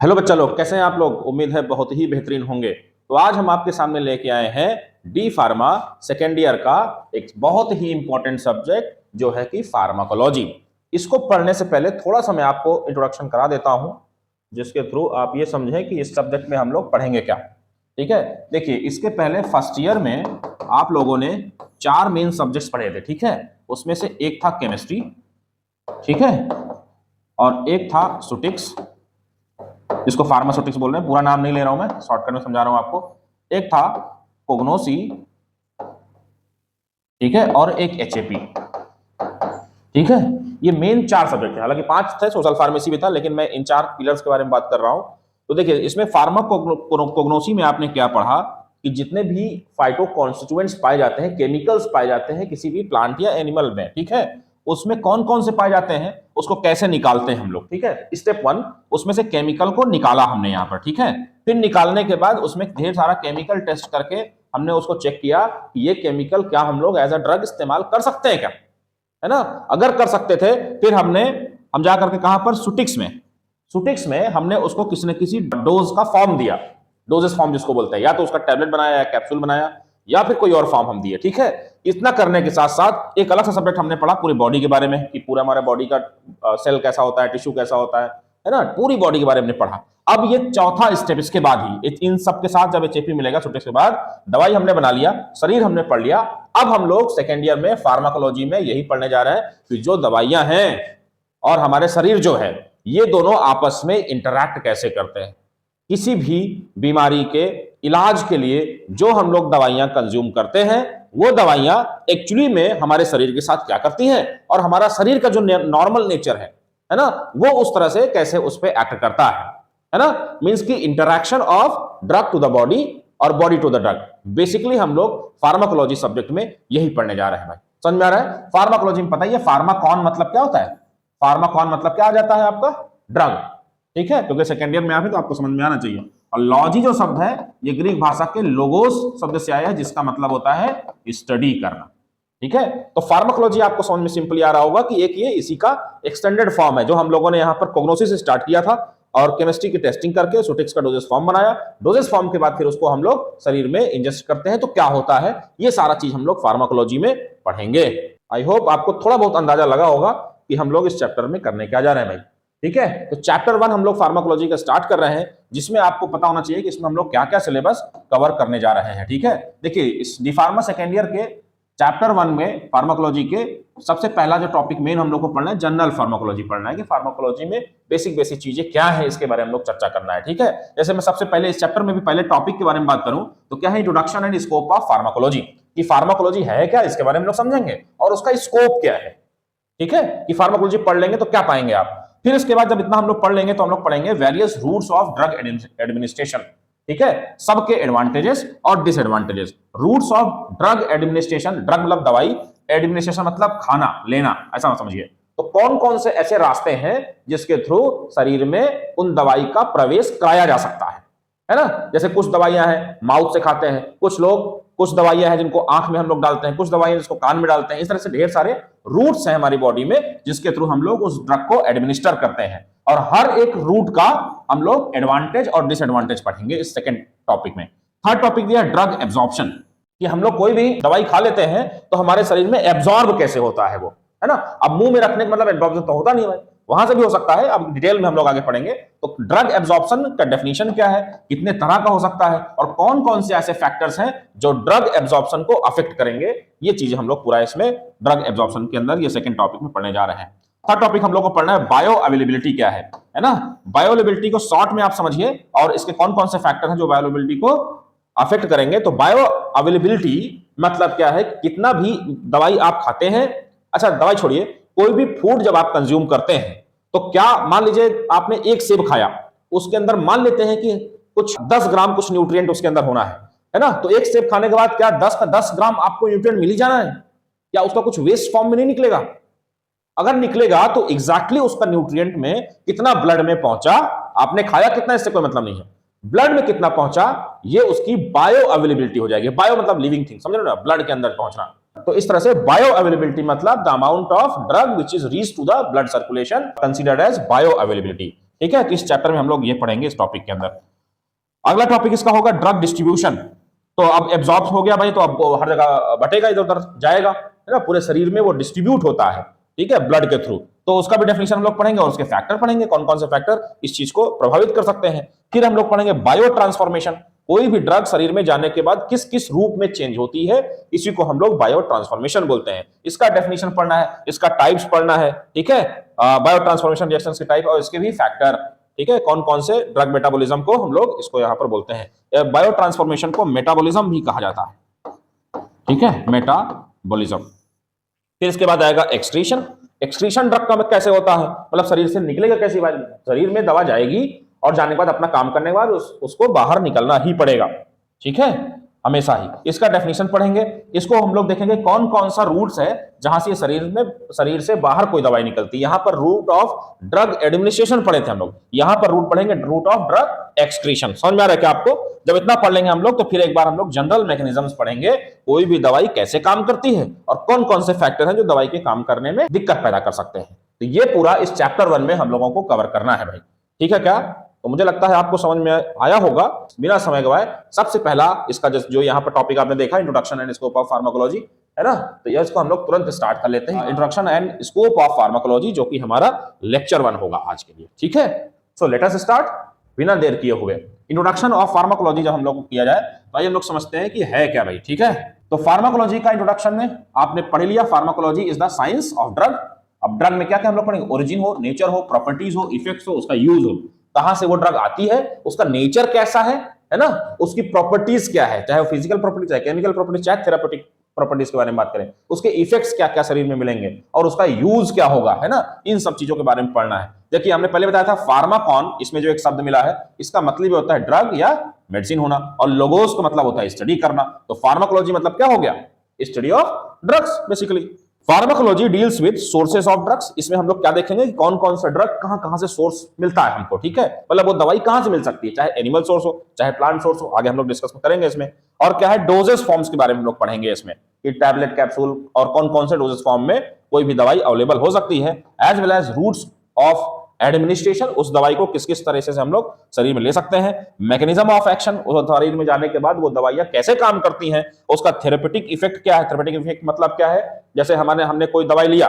Hello बच्चा लोग, कैसे हैं आप लोग। उम्मीद है बहुत ही बेहतरीन होंगे। तो आज हम आपके सामने लेके आए हैं डी फार्मा सेकेंड ईयर का एक बहुत ही इंपॉर्टेंट सब्जेक्ट जो है कि फार्माकोलॉजी। इसको पढ़ने से पहले थोड़ा सा मैं आपको इंट्रोडक्शन करा देता हूं, जिसके थ्रू आप ये समझें कि इस सब्जेक्ट में हम लोग पढ़ेंगे क्या। ठीक है, देखिए इसके पहले फर्स्ट ईयर में आप लोगों ने 4 मेन सब्जेक्ट्स पढ़े थे। ठीक है, उसमें से एक था केमिस्ट्री, ठीक है, और एक था सुटिक्स, जिसको फार्मास्यूटिक्स बोल रहे हैं, पूरा नाम नहीं ले रहा हूं मैं, शॉर्टकट में समझा रहा हूं आपको। एक था कोग्नोसी, ठीक है, और एक एचएपी। ठीक है, ये मेन 4 सब्जेक्ट है, हालांकि 5 थे, सोशल फार्मेसी भी था, लेकिन मैं इन 4 पिलर्स के बारे में बात कर रहा हूं। तो देखिए इसमें फार्माकोग्नोसी में आपने क्या पढ़ा कि जितने भी फाइटो कॉन्स्टिट्यूएंट्स पाए जाते हैं, केमिकल्स पाए जाते हैं किसी भी प्लांट या एनिमल में, ठीक है, उसमें कौन कौन से पाए जाते हैं, उसको कैसे निकालते हैं हम लोग। ठीक है, स्टेप 1, उसमें से केमिकल को निकाला हमने यहाँ पर। ठीक है, फिर निकालने के बाद उसमें ढेर सारा केमिकल टेस्ट करके हमने उसको चेक किया कि ये केमिकल क्या हम लोग एज अ ड्रग इस्तेमाल कर सकते हैं क्या, है ना। अगर कर सकते थे फिर हम जा करके कहां पर, सुटिक्स में हमने उसको किसी न किसी डोज का फॉर्म दिया, डोजेस फॉर्म जिसको बोलते हैं, या तो उसका टैबलेट बनाया या कैप्सूल बनाया या फिर कोई और फॉर्म हम दिए। ठीक है, इतना करने के साथ साथ एक अलग सा सब्जेक्ट हमने पढ़ा पूरी बॉडी के बारे में कि पूरा हमारा बॉडी का सेल कैसा होता है, टिश्यू कैसा होता है ना, पूरी बॉडी के बारे में पढ़ा। अब ये चौथा स्टेप, इसके बाद ही इन सब के साथ जब एचएपी मिलेगा, सुटिक्स के बाद दवाई हमने बना लिया, शरीर हमने पढ़ लिया। अब हम लोग सेकेंड ईयर में फार्माकोलॉजी में यही पढ़ने जा रहे हैं कि जो दवाइयां हैं और हमारे शरीर जो है, ये दोनों आपस में इंटरैक्ट कैसे करते हैं। किसी भी बीमारी के इलाज के लिए जो हम लोग दवाइयां कंज्यूम करते हैं, वो दवाइयां एक्चुअली में हमारे शरीर के साथ क्या करती हैं, और हमारा शरीर का जो नॉर्मल नेचर है ना, वो उस तरह से कैसे उस पर एक्ट करता है ना। मींस की interaction of drug to the body और body to the drug. Basically हम लोग फार्माकोलॉजी सब्जेक्ट में यही पढ़ने जा रहे हैं भाई। समझ में आ रहा है। फार्माकोलॉजी में पता ही है फार्माकॉन मतलब क्या होता है, फार्माकॉन मतलब क्या आ जाता है आपका, ड्रग। ठीक है, क्योंकि सेकेंड ईयर में आप तो आपको समझ में आना चाहिए। और लॉजी जो शब्द है ये ग्रीक भाषा के लोगोस शब्द से आया है, जिसका मतलब होता है स्टडी करना। ठीक है, तो फार्माकोलॉजी आपको समझ में सिंपली आ रहा होगा कि एक ये इसी का एक्सटेंडेड फॉर्म है, जो हम लोगों ने यहाँ पर कोग्नोसिस से स्टार्ट किया था और केमिस्ट्री की टेस्टिंग करके सुटिक्स का डोजेस फॉर्म बनाया। डोजेस फॉर्म के बाद फिर उसको हम लोग शरीर में इंजेस्ट करते हैं, तो क्या होता है, ये सारा चीज हम लोग फार्माकोलॉजी में पढ़ेंगे। आई होप आपको थोड़ा बहुत अंदाजा लगा होगा कि हम लोग इस चैप्टर में करने क्या जा रहे हैं भाई। ठीक है, तो चैप्टर 1 हम लोग फार्माकोलॉजी का स्टार्ट कर रहे हैं, जिसमें आपको पता होना चाहिए कि इसमें हम लोग क्या क्या सिलेबस कवर करने जा रहे हैं। ठीक है, देखिए इस डी फार्मा सेकेंड ईयर के चैप्टर 1 में फार्माकोलॉजी के सबसे पहला जो टॉपिक मेन हम लोग को पढ़ना है, जनरल फार्माकोलॉजी पढ़ना है कि फार्माकोलॉजी में बेसिक चीजें क्या है, इसके बारे में हम लोग चर्चा करना है। ठीक है, जैसे मैं सबसे पहले इस चैप्टर में भी पहले टॉपिक के बारे में बात करूं तो क्या है, introduction and scope of pharmacology, कि फार्माकोलॉजी है क्या, इसके बारे में लोग समझेंगे, और उसका स्कोप क्या है। ठीक है, कि फार्माकोलॉजी पढ़ लेंगे तो क्या पाएंगे आप। फिर इसके बाद जब इतना हम लोग पढ़ लेंगे तो हम लोग पढ़ेंगे various routes of drug administration. ठीक है, सबके एडवांटेजेस और disadvantages. Routes of drug administration, drug मतलब दवाई, एडमिनिस्ट्रेशन मतलब खाना लेना, ऐसा मत समझिए। तो कौन कौन से ऐसे रास्ते हैं जिसके थ्रू शरीर में उन दवाई का प्रवेश कराया जा सकता है ना। जैसे कुछ दवाइयां हैं माउथ से खाते हैं कुछ लोग, कुछ दवाइयां हैं जिनको आंख में हम लोग डालते हैं, कुछ दवाइयां जिसको कान में डालते हैं। इस तरह से ढेर सारे रूट्स हैं हमारी बॉडी में जिसके थ्रू हम लोग उस ड्रग को एडमिनिस्टर करते हैं, और हर एक रूट का हम लोग एडवांटेज और डिसएडवांटेज पढ़ेंगे इस सेकंड टॉपिक में। थर्ड टॉपिक दिया ड्रग एब्जॉर्प्शन, कि हम लोग कोई भी दवाई खा लेते हैं तो हमारे शरीर में एब्जॉर्ब कैसे होता है वो, है ना। अब मुंह में रखने का मतलब एब्जॉर्प्शन तो होता नहीं है, वहां से भी हो सकता है। अब डिटेल में हम लोग आगे पढ़ेंगे। तो ड्रग एब्जॉर्प्शन का डेफिनेशन क्या है, कितने तरह का हो सकता है, और कौन कौन से ऐसे फैक्टर्स हैं जो ड्रग एब्जॉर्प्शन को अफेक्ट करेंगे, ये चीजें हम लोग पूरा इसमें ड्रग एब्जॉर्प्शन के अंदर ये सेकंड टॉपिक में पढ़ने जा रहे हैं। थर्ड टॉपिक हम लोग को पढ़ना है बायो अवेलेबिलिटी क्या है ना। बायो अवेलेबिलिटी को शॉर्ट में आप समझिए, और इसके कौन कौन से फैक्टर हैं जो बायो अवेलेबिलिटी को अफेक्ट करेंगे। तो बायो अवेलेबिलिटी मतलब क्या है, कितना भी दवाई आप खाते हैं, अच्छा दवाई छोड़िए, कोई भी फूड जब आप कंज्यूम करते हैं तो क्या, मान लीजिए आपने एक सेब खाया, उसके अंदर मान लेते हैं कि कुछ 10 ग्राम कुछ न्यूट्रिएंट उसके अंदर होना है ना। तो एक सेब खाने के बाद क्या 10 का 10 ग्राम आपको न्यूट्रिएंट मिल ही जाना है, क्या उसका कुछ वेस्ट फॉर्म में नहीं निकलेगा। अगर निकलेगा तो एग्जैक्टली उसका न्यूट्रिएंट में कितना ब्लड में पहुंचा, आपने खाया कितना इससे कोई मतलब नहीं है, ब्लड में कितना पहुंचा ये उसकी बायो अवेलेबिलिटी हो जाएगी। बायो मतलब लिविंग थिंग, समझ रहे हो ना, ब्लड के अंदर पहुंचना। तो इस तरह से बायो अवेलेबिलिटी मतलब the amount of drug which is reach to the blood circulation considered as bioavailability. ठीक है, तो इस चैप्टर में हम लोग ये पढ़ेंगे इस टॉपिक के अंदर। अगला टॉपिक इसका होगा ड्रग डिस्ट्रीब्यूशन। तो अब एब्जॉर्ब हो गया भाई, तो अब वो हर जगह बटेगा, इधर उधर जाएगा, है ना, पूरे शरीर में वो डिस्ट्रीब्यूट होता है, ठीक है, ब्लड के थ्रू। तो उसका भी डेफिनेशन हम लोग पढ़ेंगे और उसके फैक्टर पढ़ेंगे, कौन कौन से फैक्टर इस चीज को प्रभावित कर सकते हैं। फिर हम लोग पढ़ेंगे बायो ट्रांसफॉर्मेशन, कोई भी ड्रग शरीर में जाने के बाद किस किस रूप में चेंज होती है, इसी को हम लोग बायो ट्रांसफॉर्मेशन बोलते हैं। इसका डेफिनेशन पढ़ना है, इसका टाइप्स पढ़ना है, ठीक है, बायो ट्रांसफॉर्मेशन रिएक्शन के टाइप और इसके भी फैक्टर, ठीक है, कौन कौन से ड्रग मेटाबॉलिज्म को हम लोग इसको यहां पर बोलते हैं। बायो ट्रांसफॉर्मेशन को मेटाबॉलिज्म भी कहा जाता है, ठीक है, मेटाबॉलिज्म। फिर इसके बाद आएगा एक्सक्रीशन। एक्सक्रीशन ड्रग का कैसे होता है, मतलब शरीर से निकलेगा कैसी बात, शरीर में दवा जाएगी और जाने के बाद अपना काम करने के बाद उसको बाहर निकलना ही पड़ेगा, ठीक है, हमेशा ही। इसका डेफिनेशन पढ़ेंगे, इसको हम लोग देखेंगे कौन कौन सा रूट्स है जहां से शरीर से बाहर कोई दवाई निकलती है। यहां पर रूट ऑफ ड्रग एडमिनिस्ट्रेशन पढ़े थे हम लोग, यहां पर रूट पढ़ेंगे रूट ऑफ ड्रग एक्सक्रीशन। समझ में आ रहा है क्या आपको? जब इतना पढ़ लेंगे हम लोग तो फिर एक बार हम लोग जनरल मैकेनिज्म्स पढ़ेंगे, कोई भी दवाई कैसे काम करती है और कौन कौन से फैक्टर हैं जो दवाई के काम करने में दिक्कत पैदा कर सकते हैं। तो ये पूरा इस चैप्टर 1 में हम लोगों को कवर करना है भाई, ठीक है क्या? तो मुझे लगता है आपको समझ में आया होगा। बिना समय गवाए सबसे पहला इसका जो यहाँ पर टॉपिक आपने देखा, introduction and scope of pharmacology, है ना, तो ये इसको हम लोग तुरंत स्टार्ट कर लेते हैं। Introduction and scope of pharmacology, जो कि हमारा लेक्चर 1 होगा आज के लिए, ठीक है। सो लेट अस स्टार्ट बिना देर किए हुए। इंट्रोडक्शन ऑफ फार्माकोलॉजी जब हम लोग किया जाए तो हम लोग समझते हैं कि है क्या भाई, ठीक है। तो फार्माकोलॉजी का इंट्रोडक्शन में आपने पढ़ लिया, pharmacology is the science of drug. अब ड्रग में क्या क्या हम लोग पढ़ेंगे, ओरिजिन हो, नेचर हो, प्रॉपर्टीज हो, इफेक्ट्स हो, उसका यूज हो, कहां से वो ड्रग आती है, उसका नेचर कैसा है ना, उसकी प्रॉपर्टीज क्या है, चाहे वो फिजिकल प्रॉपर्टीज, चाहे केमिकल प्रॉपर्टीज, चाहे थेरापेटिक प्रॉपर्टीज के बारे में बात करें, उसके इफेक्ट्स क्या क्या शरीर में मिलेंगे और उसका यूज क्या होगा, है ना, इन सब चीजों के बारे में पढ़ना है। देखिए हमने पहले बताया था फार्माकॉन, इसमें जो एक शब्द मिला है इसका मतलब होता है ड्रग या मेडिसिन होना, और लोगोस का मतलब होता है स्टडी करना। तो फार्माकोलॉजी मतलब क्या हो गया, study of drugs basically. Pharmacology deals with sources of drugs, इसमें हम लोग क्या देखेंगे कि कौन कौन सा ड्रग कहां कहां से सोर्स मिलता है हमको, ठीक है, मतलब वो दवाई कहां से मिल सकती है, चाहे एनिमल सोर्स हो चाहे प्लांट सोर्स हो, आगे हम लोग डिस्कस करेंगे इसमें। और क्या है, डोजेस फॉर्म्स के बारे में हम लोग पढ़ेंगे इसमें, कि टैबलेट, कैप्सूल और कौन कौन से डोजेस फॉर्म में कोई भी दवाई अवेलेबल हो सकती है, as well as routes of administration, उस दवाई को किस किस तरह से हम लोग शरीर में ले सकते हैं, मैकेनिज्म ऑफ एक्शन, उस शरीर में जाने के बाद वो दवाइयां कैसे काम करती हैं, उसका थेरेपेटिक इफेक्ट क्या है। थेरेपेटिक इफेक्ट मतलब क्या है, जैसे हमने कोई दवाई लिया,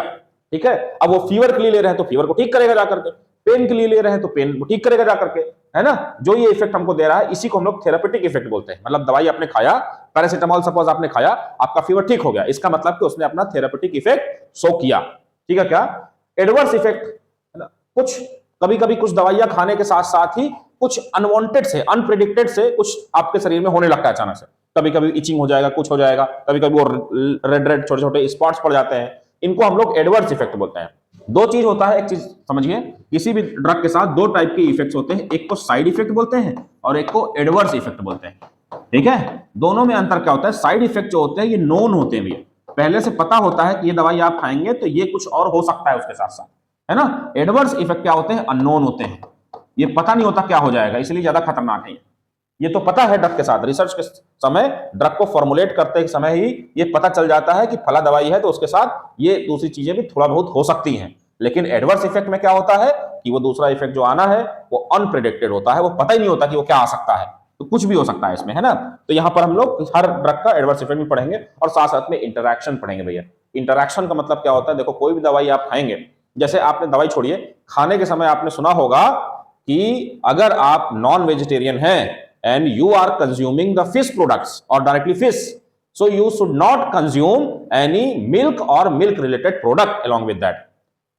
ठीक है, अब वो फीवर के लिए ले रहे हैं तो फीवर को ठीक करेगा जाकर के, पेन के लिए ले रहे हैं तो पेन को ठीक करेगा जाकर के, है ना, जो ये इफेक्ट हमको दे रहा है इसी को हम लोग थेरेपेटिक इफेक्ट बोलते हैं। मतलब दवाई आपने खाया, पैरासिटामोल सपोज आपने खाया, आपका फीवर ठीक हो गया, इसका मतलब कि उसने अपना थेरेपेटिक इफेक्ट शो किया, ठीक है क्या। एडवर्स इफेक्ट, है ना, कुछ कभी कभी कुछ दवाइयां खाने के साथ साथ ही कुछ अनवांटेड से, अनप्रेडिक्टेड से कुछ आपके शरीर में होने लगता है अचानक से, कभी कभी इचिंग हो जाएगा, कुछ हो जाएगा, कभी कभी वो रेड रेड छोटे छोटे स्पॉट्स पड़ जाते हैं, इनको हम लोग एडवर्स इफेक्ट बोलते हैं। दो चीज होता है, एक चीज समझिए, किसी भी ड्रग के साथ दो टाइप के इफेक्ट्स होते हैं, एक को साइड इफेक्ट बोलते हैं और एक को एडवर्स इफेक्ट बोलते हैं, ठीक है। दोनों में अंतर क्या होता है, साइड इफेक्ट जो होते हैं ये नोन होते हैं भैया, पहले से पता होता है कि ये दवाई आप खाएंगे तो ये कुछ और हो सकता है उसके साथ साथ, है ना। एडवर्स इफेक्ट क्या होते हैं, अननोन होते हैं, ये पता नहीं होता क्या हो जाएगा, इसलिए ज्यादा खतरनाक है। ये तो पता है ड्रग के साथ, रिसर्च के समय ड्रग को फॉर्मुलेट करते समय ही ये पता चल जाता है कि फला दवाई है तो उसके साथ ये दूसरी चीजें भी थोड़ा बहुत हो सकती हैं। लेकिन एडवर्स इफेक्ट में क्या होता है कि वो दूसरा इफेक्ट जो आना है वो अनप्रेडिक्टेड होता है, वो पता ही नहीं होता कि वो क्या आ सकता है, तो कुछ भी हो सकता है इसमें, है ना। तो यहां पर हम लोग हर ड्रग का एडवर्स इफेक्ट भी पढ़ेंगे और साथ साथ में इंटरैक्शन पढ़ेंगे भैया। इंटरैक्शन का मतलब क्या होता है, देखो कोई भी दवाई आप खाएंगे, जैसे आपने दवाई छोड़िए, खाने के समय आपने सुना होगा कि अगर आप नॉन वेजिटेरियन हैं and you are consuming the fish products और directly fish, so you should not consume any milk और milk related product along with that.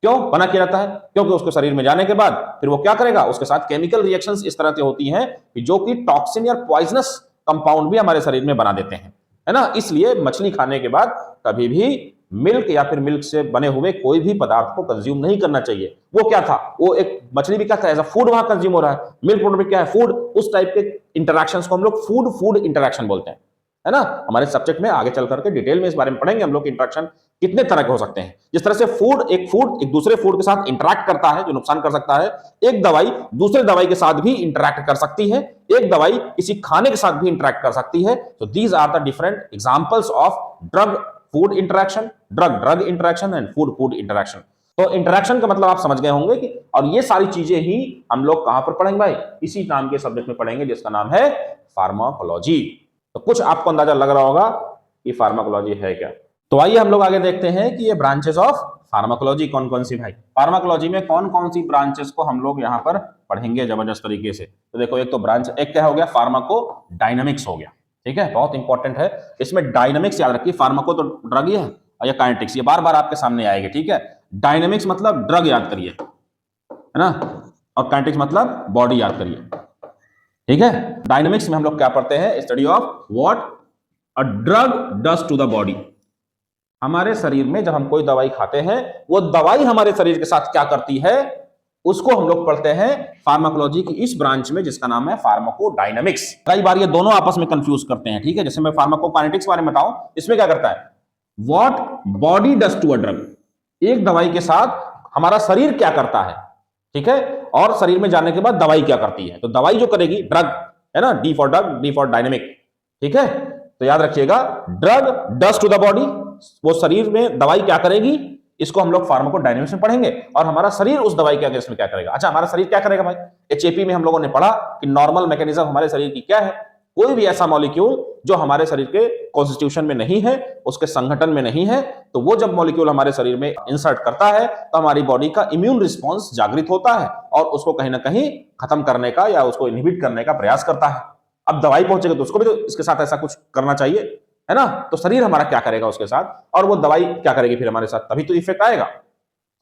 क्यों मना किया जाता है, क्योंकि उसको शरीर में जाने के बाद फिर वो क्या करेगा, उसके साथ केमिकल रिएक्शंस इस तरह से होती हैं कि जो कि टॉक्सिन या पॉइजनस कंपाउंड भी हमारे शरीर में बना देते हैं, है ना। इसलिए मछली खाने के बाद कभी भी मिल्क या फिर मिल्क से बने हुए कोई भी पदार्थ को कंज्यूम नहीं करना चाहिए। वो क्या था, वो एक मछली भी क्या था, एज अ फूड वहां कंज्यूम हो रहा है, मिल्क प्रोडक्ट भी क्या है, फूड। उस टाइप के इंटरैक्शंस को हम लोग फूड फूड इंटरैक्शन बोलते हैं, है ना। हमारे सब्जेक्ट में आगे चल करके डिटेल में इस बारे में पढ़ेंगे हम लोग, इंटरैक्शन कितने तरह के हो सकते हैं। जिस तरह से फूड एक दूसरे फूड के साथ इंटरैक्ट करता है जो नुकसान कर सकता है, एक दवाई दूसरे दवाई के साथ भी इंटरैक्ट कर सकती है, एक दवाई किसी खाने के साथ भी इंटरैक्ट कर सकती है। तो these are the different examples of drug food interaction, drug drug interaction and food food interaction. तो इंटरैक्शन का मतलब आप समझ गए होंगे कि और ये सारी चीजें ही हम लोग कहां पर पढ़ेंगे भाई, इसी नाम के सब्जेक्ट में पढ़ेंगे जिसका नाम है फार्माकोलॉजी। तो कुछ आपको अंदाजा लग रहा होगा कि फार्माकोलॉजी है क्या। तो आइए हम लोग आगे देखते हैं कि ये ब्रांचेस ऑफ फार्माकोलॉजी कौन कौन सी भाई, फार्माकोलॉजी में कौन कौन सी ब्रांचेस को हम लोग यहाँ पर पढ़ेंगे जबरदस्त तरीके से। तो देखो एक तो ब्रांच एक क्या हो गया, फार्माको डायनामिक्स हो गया, ठीक है, बहुत इंपॉर्टेंट है। इसमें डायनामिक्स याद रखिए, फार्माको तो ड्रग ही है और ये काइनेटिक्स, ये बार बार आपके सामने आएगी, ठीक है। डायनामिक्स मतलब ड्रग याद करिए, है ना, और काइनेटिक्स मतलब बॉडी याद करिए, ठीक है। डायनामिक्स में हम लोग क्या पढ़ते हैं, study of what a drug does to the body. हमारे शरीर में जब हम कोई दवाई खाते हैं, वो दवाई हमारे शरीर के साथ क्या करती है, उसको हम लोग पढ़ते हैं फार्माकोलॉजी की इस ब्रांच में जिसका नाम है फार्माकोडायनामिक्स। कई बार ये दोनों आपस में कंफ्यूज करते हैं, ठीक है। जैसे मैं फार्माकोकाइनेटिक्स के बारे में बताऊं, इसमें क्या करता है, what body does to a drug, एक दवाई के साथ हमारा शरीर क्या करता है, ठीक है, और शरीर में जाने के बाद दवाई क्या करती है। तो दवाई जो करेगी ड्रग है ना, D for drug, D for dynamic, ठीक है। तो याद रखिएगा, drug does to the body, वो शरीर में दवाई क्या करेगी, इसको हम लोग फार्माकोडायनामिक्स में पढ़ेंगे, और हमारा शरीर उस दवाई के अगेंस्ट में क्या करेगा। अच्छा, हमारा शरीर क्या करेगा भाई, एचएपी में हम लोगों ने पढ़ा कि नॉर्मल मैकेनिज्म हमारे शरीर की क्या है, कोई भी ऐसा मॉलिक्यूल जो हमारे शरीर के कॉन्स्टिट्यूशन में नहीं है, उसके संगठन में नहीं है, तो वो जब मॉलिक्यूल हमारे शरीर में इंसर्ट करता है तो हमारी बॉडी का इम्यून रिस्पॉन्स जागृत होता है और उसको कहीं ना कहीं खत्म करने का या उसको इनहिबिट करने का प्रयास करता है। अब दवाई पहुंचेगी तो उसको भी तो इसके साथ ऐसा कुछ करना चाहिए, है ना। तो शरीर हमारा क्या करेगा उसके साथ, और वो दवाई क्या करेगी फिर हमारे साथ, तभी तो इफेक्ट आएगा,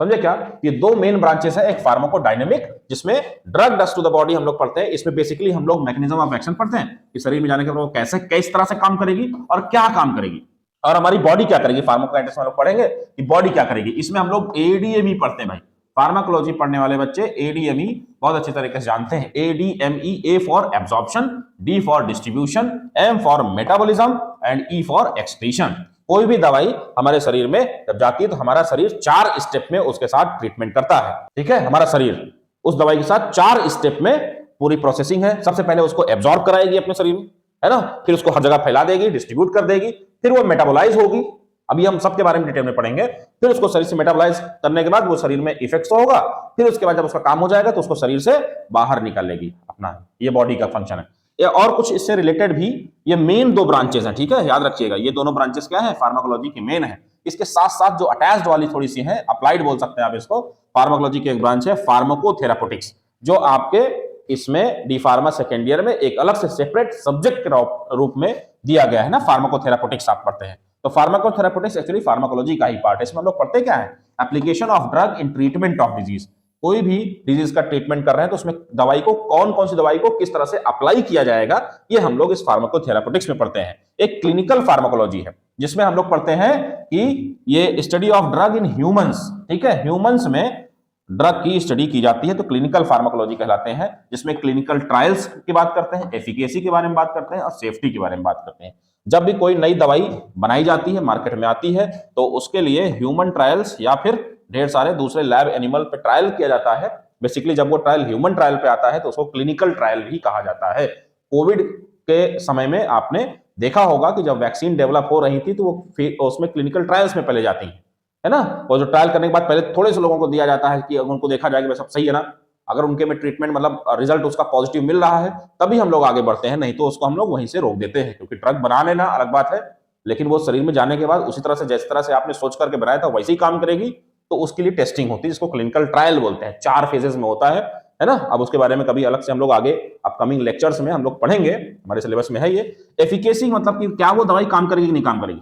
समझे क्या। ये दो मेन ब्रांचेस है, एक फार्माकोडायनामिक जिसमें drug does to the body हम लोग पढ़ते हैं, इसमें बेसिकली हम लोग मैकेनिज्म ऑफ एक्शन पढ़ते हैं कि शरीर में जाने के बाद वो कैसे किस तरह से काम करेगी और क्या काम करेगी, और हमारी बॉडी क्या करेगी। फार्माकोकाइनेटिक्स में हम लोग पढ़ेंगे कि बॉडी क्या करेगी। इसमें हम लोग एडीएमई पढ़ते हैं भाई, फार्माकोलॉजी पढ़ने वाले बच्चे एडीएमई बहुत अच्छी तरीके से जानते हैं। ADME, A for absorption, D for distribution, M for metabolism and E for excretion. कोई भी दवाई हमारे शरीर में जब जाती है तो हमारा शरीर 4 स्टेप में उसके साथ ट्रीटमेंट करता है, ठीक है। हमारा शरीर उस दवाई के साथ 4 स्टेप में पूरी प्रोसेसिंग है। सबसे पहले उसको एब्जॉर्ब कराएगी अपने शरीर में, है ना, फिर उसको हर जगह फैला देगी, डिस्ट्रीब्यूट कर देगी, फिर वो मेटाबोलाइज होगी, अभी हम सबके बारे में डिटेल में पढ़ेंगे। फिर उसको शरीर से मेटाबोलाइज करने के बाद वो शरीर में इफेक्ट्स होगा, फिर उसके बाद जब उसका काम हो जाएगा तो उसको शरीर से बाहर निकालेगी अपना, ये बॉडी का फंक्शन है। और कुछ इससे रिलेटेड भी ये मेन 2 ब्रांचेस हैं, ठीक है, याद रखिएगा। ये दोनों ब्रांचेस क्या है, फार्माकोलॉजी की मेन है। इसके साथ साथ जो अटैच्ड वाली थोड़ी सी है, अप्लाइड बोल सकते हैं आप इसको, फार्माकोलॉजी की एक ब्रांच है फार्माकोथेरापेटिक्स, जो आपके इसमें डी फार्मा सेकेंड ईयर में एक अलग से सेपरेट सब्जेक्ट के रूप में दिया गया है ना, फार्माकोथेरापेटिक्स आप पढ़ते हैं। तो फार्माकोथेरापेटिक्स एक्चुअली फार्माकोलॉजी का ही पार्ट है। इसमें हम लोग पढ़ते क्या है, application of drug in treatment of disease. कोई भी डिजीज का ट्रीटमेंट कर रहे हैं तो उसमें दवाई को कौन कौन सी दवाई को किस तरह से अप्लाई किया जाएगा, ये हम लोग इस फार्माकोथेरापेटिक्स में पढ़ते हैं। एक क्लिनिकल फार्माकोलॉजी है जिसमें हम लोग पढ़ते हैं कि ये study of drug in humans, ठीक है, ह्यूमंस में ड्रग की स्टडी की जाती है तो क्लिनिकल फार्माकोलॉजी कहलाते हैं, जिसमें क्लिनिकल ट्रायल्स की बात करते हैं, एफिकेसी के बारे में बात करते हैं और सेफ्टी के बारे में बात करते हैं। जब भी कोई नई दवाई बनाई जाती है, मार्केट में आती है, तो उसके लिए ह्यूमन ट्रायल्स या फिर ढेर सारे दूसरे लैब एनिमल पे ट्रायल किया जाता है। बेसिकली जब वो ट्रायल ह्यूमन ट्रायल पे आता है तो उसको क्लिनिकल ट्रायल भी कहा जाता है। कोविड के समय में आपने देखा होगा कि जब वैक्सीन डेवलप हो रही थी तो वो उसमें क्लिनिकल ट्रायल्स में पहले जाती है ना, और जो ट्रायल करने के बाद पहले थोड़े से लोगों को दिया जाता है कि उनको देखा जाए कि सब सही है ना, अगर उनके में ट्रीटमेंट मतलब रिजल्ट उसका पॉजिटिव मिल रहा है तभी हम लोग आगे बढ़ते हैं, नहीं तो उसको हम लोग वहीं से रोक देते हैं। क्योंकि ड्रग बना लेना अलग बात है, लेकिन वो शरीर में जाने के बाद उसी तरह से जिस तरह से आपने सोच करके बनाया था वैसे ही काम करेगी, तो उसके लिए टेस्टिंग होती है जिसको क्लिनिकल ट्रायल बोलते हैं। 4 फेजेस में होता है ना। अब उसके बारे में कभी अलग से हम लोग आगे अपकमिंग लेक्चर्स में हम लोग पढ़ेंगे, हमारे सिलेबस में है ये। एफिकेसी मतलब कि क्या वो दवाई काम करेगी कि नहीं काम करेगी।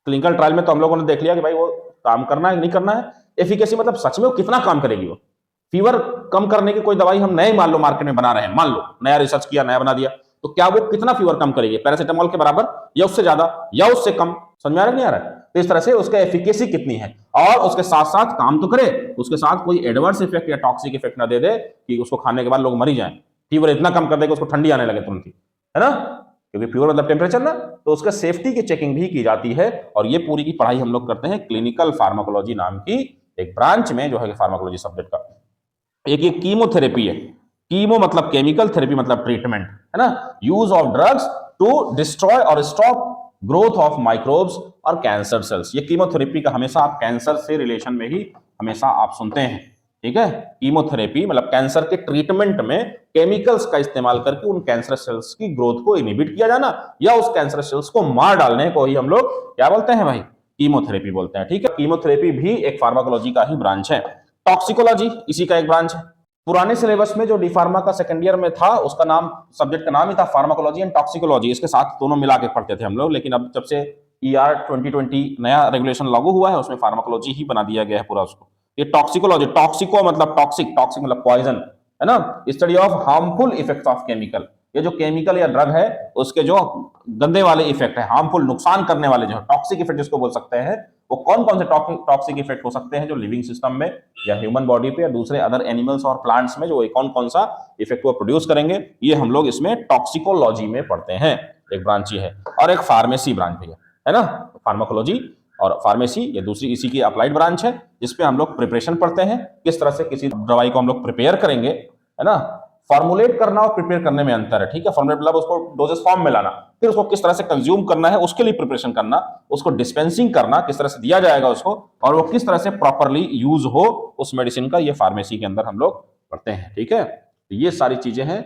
क्लिनिकल ट्रायल में तो हम लोगों ने देख लिया कि भाई वो काम करना है नहीं करना है। एफिकेसी मतलब सच में वो कितना काम करेगी। वो फीवर कम करने की कोई दवाई हम नए मान लो मार्केट में बना रहे हैं, मान लो नया रिसर्च किया, नया बना दिया, तो क्या वो कितना फीवर कम करेगी, पैरासिटामोल के बराबर या उससे ज्यादा या उससे कम, समझ में आ रहा है नहीं आ रहा है। तो इस तरह से उसका एफिकेसी कितनी है, और उसके साथ साथ काम तो करे, उसके साथ कोई एडवर्स इफेक्ट या टॉक्सिक इफेक्ट ना दे दे कि उसको खाने के बाद लोग मरी जाएं। फीवर इतना कम कर देगा उसको ठंडी आने लगे तुरंत ही, है ना, क्योंकि फीवर मतलब टेम्परेचर ना, तो उसका सेफ्टी की चेकिंग भी की जाती है। और ये पूरी की पढ़ाई हम लोग करते हैं क्लिनिकल फार्माकोलॉजी नाम की एक ब्रांच में, जो है फार्माकोलॉजी सब्जेक्ट का। एक ये कीमोथेरेपी है, कीमो मतलब केमिकल, थेरेपी मतलब ट्रीटमेंट, है ना, use of drugs to destroy और स्टॉप ग्रोथ ऑफ माइक्रोब्स और कैंसर सेल्स। ये कीमोथेरेपी का हमेशा आप कैंसर से रिलेशन में ही हमेशा आप सुनते हैं, ठीक है। कीमोथेरेपी मतलब कैंसर के ट्रीटमेंट में केमिकल्स का इस्तेमाल करके उन कैंसर सेल्स की ग्रोथ को इनहिबिट किया जाना या उस कैंसर सेल्स को मार डालने को ही हम लोग क्या बोलते हैं भाई, कीमोथेरेपी बोलते हैं। ठीक है, कीमोथेरेपी भी एक फार्माकोलॉजी का ही ब्रांच है। टॉक्सिकोलॉजी इसी का एक ब्रांच है। पुराने सिलेबस में जो डी फार्मा का सेकंड ईयर में था उसका नाम, सब्जेक्ट का नाम ही था फार्माकोलॉजी एंड टॉक्सिकोलॉजी, इसके साथ दोनों मिला के पढ़ते थे हम लोग। लेकिन अब जब से ER 2020 नया रेगुलेशन लागू हुआ है उसमें फार्माकोलॉजी ही बना दिया गया है पूरा उसको। ये टॉक्सिकोलॉजी, टॉक्सिको मतलब टॉक्सिक, टॉक्सिक मतलब पॉइजन, है ना, study of harmful effects of chemical. ये जो केमिकल या ड्रग है उसके जो गंदे वाले इफेक्ट है, हार्मफुल नुकसान करने वाले जो टॉक्सिक इफेक्ट जिसको बोल सकते हैं, वो कौन कौन से टॉक्सिक इफेक्ट हो सकते हैं जो लिविंग सिस्टम में या ह्यूमन बॉडी पे या दूसरे अदर एनिमल्स और प्लांट्स में जो कौन कौन सा इफेक्ट वो प्रोड्यूस करेंगे, ये हम लोग इसमें टॉक्सिकोलॉजी में पढ़ते हैं। एक ब्रांच ही है। और एक फार्मेसी ब्रांच भी है ना, फार्माकोलॉजी और फार्मेसी ये दूसरी इसी की अप्लाइड ब्रांच है, जिसपे हम लोग प्रिपरेशन पढ़ते हैं, किस तरह से किसी दवाई को हम लोग प्रिपेयर करेंगे, है ना। फॉर्मुलेट करना और प्रिपेयर करने में अंतर है, ठीक है। फॉर्मुलेट मतलब उसको डोजेस फॉर्म में लाना, फिर उसको किस तरह से कंज्यूम करना है उसके लिए प्रिपरेशन करना, उसको डिस्पेंसिंग करना, किस तरह से दिया जाएगा उसको, और वो किस तरह से प्रॉपरली यूज हो उस मेडिसिन का, ये फार्मेसी के अंदर हम लोग पढ़ते हैं। ठीक है, तो ये सारी चीजें हैं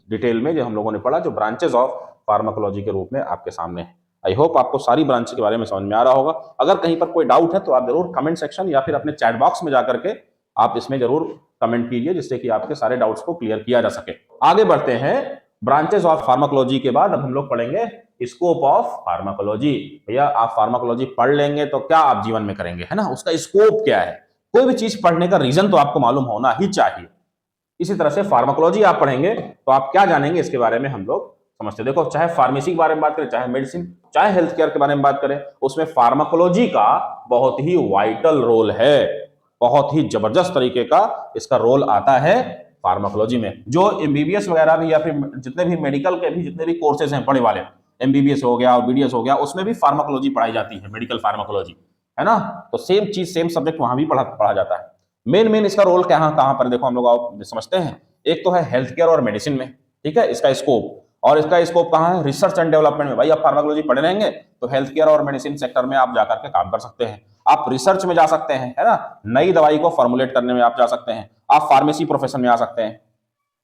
डिटेल में जो हम लोगों ने पढ़ा, जो ब्रांचेस ऑफ फार्माकोलॉजी के रूप में आपके सामने है। आई होप आपको सारी ब्रांच के बारे में समझ में आ रहा होगा। अगर कहीं पर कोई डाउट है तो आप जरूर कमेंट सेक्शन या फिर अपने चैट बॉक्स में जाकर के आप इसमें जरूर कमेंट कीजिए, जिससे कि आपके सारे डाउट्स को क्लियर किया जा सके। आगे बढ़ते हैं। ब्रांचेस ऑफ फार्माकोलॉजी के बाद अब हम लोग पढ़ेंगे स्कोप ऑफ फार्माकोलॉजी। भैया आप फार्माकोलॉजी पढ़ लेंगे तो क्या आप जीवन में करेंगे, है ना, उसका स्कोप क्या है। कोई भी चीज पढ़ने का रीजन तो आपको मालूम होना ही चाहिए। इसी तरह से फार्माकोलॉजी आप पढ़ेंगे तो आप क्या जानेंगे इसके बारे में हम लोग समझते। देखो, चाहे फार्मेसी के बारे में बात करें, चाहे मेडिसिन, चाहे हेल्थ केयर के बारे में बात करें, उसमें फार्माकोलॉजी का बहुत ही वाइटल रोल है, बहुत ही जबरदस्त तरीके का इसका रोल आता है फार्माकोलॉजी में। जो MBBS वगैरह भी या फिर जितने भी मेडिकल के भी जितने भी कोर्सेज हैं बड़े वाले, MBBS हो गया और BDS हो गया, उसमें भी फार्माकोलॉजी पढ़ाई जाती है, मेडिकल फार्माकोलॉजी, है ना। तो सेम चीज सेम सब्जेक्ट वहां भी पढ़ा जाता है। मेन इसका रोल कहां पर देखो हम लोग आप समझते हैं। एक तो है हेल्थ केयर और मेडिसिन में, ठीक है, इसका स्कोप। और इसका स्कोप कहां है, रिसर्च एंड डेवलपमेंट में। भाई आप फार्माकोलॉजी पढ़े रहेंगे तो हेल्थ केयर और मेडिसिन सेक्टर में आप जाकर के काम कर सकते हैं, आप रिसर्च में जा सकते हैं, है ना, नई दवाई को फॉर्मुलेट करने में आप जा सकते हैं, आप फार्मेसी प्रोफेशन में आ सकते हैं,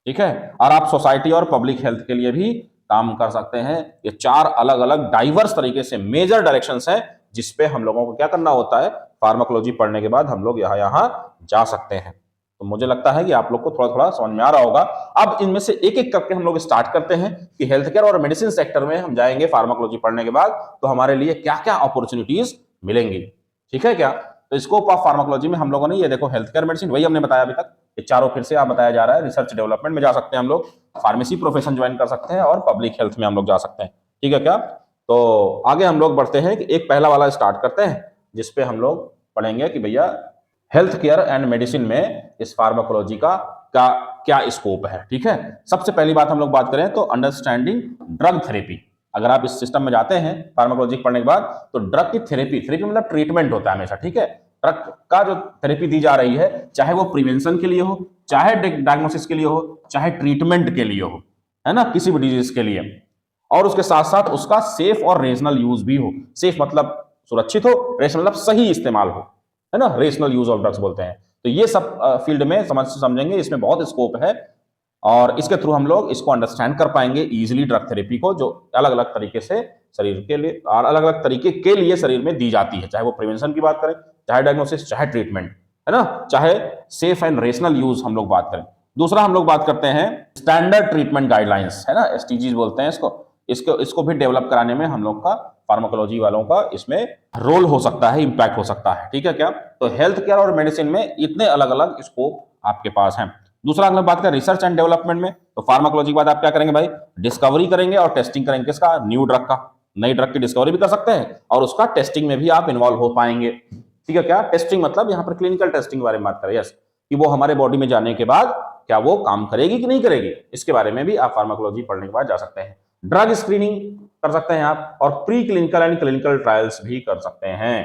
ठीक है, और आप सोसाइटी और पब्लिक हेल्थ के लिए भी काम कर सकते हैं। ये चार अलग अलग डाइवर्स तरीके से मेजर डायरेक्शंस हैं जिसपे हम लोगों को क्या करना होता है, फार्माकोलॉजी पढ़ने के बाद हम लोग यहां जा सकते हैं। तो मुझे लगता है कि आप लोग को थोड़ा थोड़ा समझ में आ रहा होगा। अब इनमें से एक एक करके हम लोग स्टार्ट करते हैं कि हेल्थ केयर और मेडिसिन सेक्टर में हम जाएंगे फार्माकोलॉजी पढ़ने के बाद, तो हमारे लिए क्या क्या अपॉर्चुनिटीज मिलेंगी, ठीक है क्या। तो स्कोप ऑफ फार्माकोलॉजी में हम लोगों ने ये देखो, हेल्थ केयर मेडिसिन वही हमने बताया अभी तक, ये चारों फिर से आप बताया जा रहा है। रिसर्च डेवलपमेंट में जा सकते हैं हम लोग, फार्मेसी प्रोफेशन ज्वाइन कर सकते हैं और पब्लिक हेल्थ में हम लोग जा सकते हैं, ठीक है क्या। तो आगे हम लोग बढ़ते हैं कि एक पहला वाला स्टार्ट करते हैं जिसपे हम लोग पढ़ेंगे कि भैया हेल्थ केयर एंड मेडिसिन में इस फार्माकोलॉजी का क्या स्कोप है, ठीक है। सबसे पहली बात हम लोग बात करें तो अंडरस्टैंडिंग ड्रग थेरेपी। अगर आप इस सिस्टम में जाते हैं फार्माकोलॉजी पढ़ने के बाद तो ड्रग की थेरेपी मतलब ट्रीटमेंट होता है हमेशा, ठीक है। ड्रग का जो थेरेपी दी जा रही है, चाहे वो प्रिवेंशन के लिए हो, चाहे डायग्नोसिस के लिए हो, चाहे ट्रीटमेंट के लिए हो, है ना, किसी भी डिजीज के लिए, और उसके साथ साथ उसका सेफ और रेशनल यूज भी हो। सेफ मतलब सुरक्षित हो, रेशनल मतलब सही इस्तेमाल हो, है ना, रेशनल यूज ऑफ ड्रग्स बोलते हैं। तो ये सब फील्ड में समझेंगे, इसमें बहुत स्कोप है और इसके थ्रू हम लोग इसको अंडरस्टैंड कर पाएंगे इजीली ड्रग थेरेपी को, जो अलग अलग तरीके से शरीर के लिए और अलग अलग तरीके के लिए शरीर में दी जाती है, चाहे वो प्रिवेंशन की बात करें, चाहे डायग्नोसिस, चाहे ट्रीटमेंट, है ना, चाहे सेफ एंड रेशनल यूज हम लोग बात करें। दूसरा हम लोग बात करते हैं स्टैंडर्ड ट्रीटमेंट गाइडलाइंस, है ना, STGs बोलते हैं इसको भी डेवलप कराने में हम लोग का फार्माकोलॉजी वालों का इसमें रोल हो सकता है, इंपैक्ट हो सकता है, ठीक है क्या। तो हेल्थ केयर और मेडिसिन में इतने अलग अलग स्कोप आपके पास हैं। दूसरा अगर बात करें रिसर्च एंड डेवलपमेंट में, तो फार्माकोलॉजी के बाद आप क्या करेंगे भाई, डिस्कवरी करेंगे और टेस्टिंग करेंगे, किसका, न्यू ड्रग का। नई ड्रग की डिस्कवरी भी कर सकते हैं और उसका टेस्टिंग में भी आप इन्वॉल्व हो पाएंगे, ठीक है क्या। टेस्टिंग मतलब यहाँ पर क्लिनिकल टेस्टिंग के बारे में बात करें, यस, कि वो हमारे बॉडी में जाने के बाद क्या वो काम करेगी कि नहीं करेगी, इसके बारे में भी आप फार्माकोलॉजी पढ़ने के बाद जा सकते हैं। ड्रग स्क्रीनिंग कर सकते हैं आप, और pre clinical and clinical trials भी कर सकते हैं,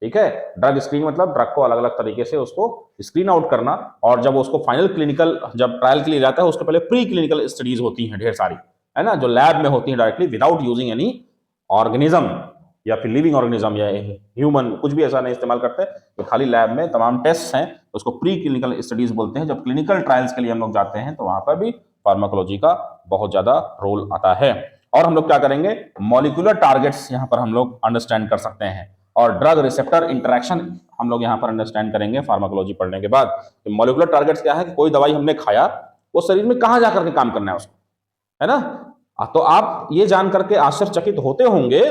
ठीक है। ड्रग स्क्रीनिंग मतलब ड्रग को अलग अलग तरीके से उसको स्क्रीन आउट करना, और जब उसको फाइनल क्लिनिकल जब ट्रायल के लिए जाता है उसके पहले प्री क्लिनिकल स्टडीज होती हैं ढेर सारी, है ना, जो लैब में होती है directly without using any organism, या फिर लिविंग ऑर्गेनिज्म या ह्यूमन, कुछ भी ऐसा नहीं इस्तेमाल करते। तो खाली लैब में तमाम टेस्ट हैं, उसको प्री क्लिनिकल स्टडीज बोलते हैं। जब क्लिनिकल ट्रायल्स के लिए हम लोग जाते हैं तो वहां पर भी फार्माकोलॉजी का बहुत ज्यादा रोल आता है। और हम लोग क्या करेंगे, मॉलिक्यूलर टारगेट्स यहाँ पर हम लोग अंडरस्टैंड कर सकते हैं, और ड्रग रिसेप्टर इंटरेक्शन हम लोग यहाँ पर अंडरस्टैंड करेंगे फार्माकोलॉजी पढ़ने के बाद। तो मॉलिक्यूलर टारगेट्स क्या है कि कोई दवाई हमने खाया, वो शरीर में कहाँ जाकर के काम करना है उसको, है ना। तो आप ये जान करके आश्चर्यचकित होते होंगे